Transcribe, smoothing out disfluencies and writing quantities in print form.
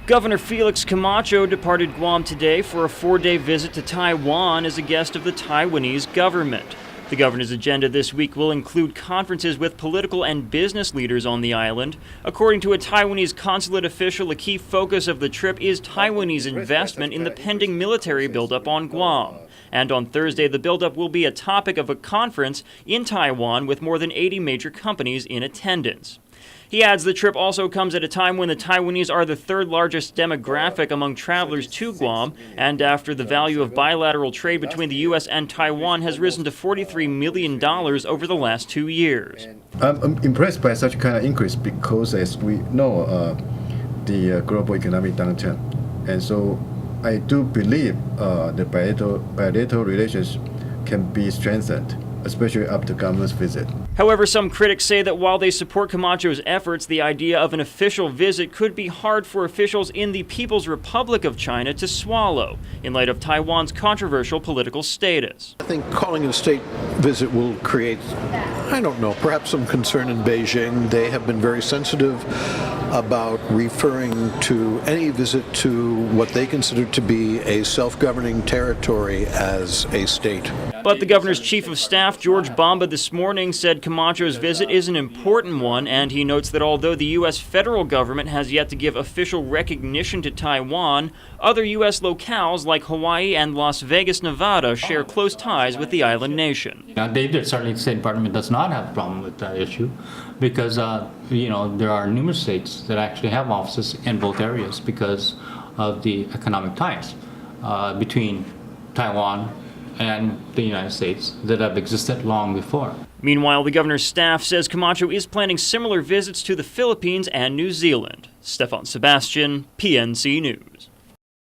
Governor Felix Camacho departed Guam today for a 4-day visit to Taiwan as a guest of the Taiwanese government. The governor's agenda this week will include conferences with political and business leaders on the island. According to a Taiwanese consulate official, a key focus of the trip is Taiwanese investment in the pending military buildup on Guam. And on Thursday, the buildup will be a topic of a conference in Taiwan with more than 80 major companies in attendance. He adds the trip also comes at a time when the Taiwanese are the third largest demographic among travelers to Guam, and after the value of bilateral trade between the U.S. and Taiwan has risen to $43 million over the last 2 years. I'm impressed by such kind of increase because, as we know, the global economic downturn, and so I do believe the bilateral relations can be strengthened, especially after government's visit. However, some critics say that while they support Camacho's efforts, the idea of an official visit could be hard for officials in the People's Republic of China to swallow, in light of Taiwan's controversial political status. I think calling it a state visit will create, I don't know, perhaps some concern in Beijing. They have been very sensitive about referring to any visit to what they consider to be a self-governing territory as a state. But the governor's chief of staff, George Bamba, this morning said Camacho's visit is an important one, and he notes that although the U.S. federal government has yet to give official recognition to Taiwan, other U.S. locales like Hawaii and Las Vegas, Nevada share close ties with the island nation. Certainly the State Department does not have a problem with that issue because, there are numerous states that actually have offices in both areas because of the economic ties between Taiwan and the United States that have existed long before. Meanwhile, the governor's staff says Camacho is planning similar visits to the Philippines and New Zealand. Stefan Sebastian, PNC News.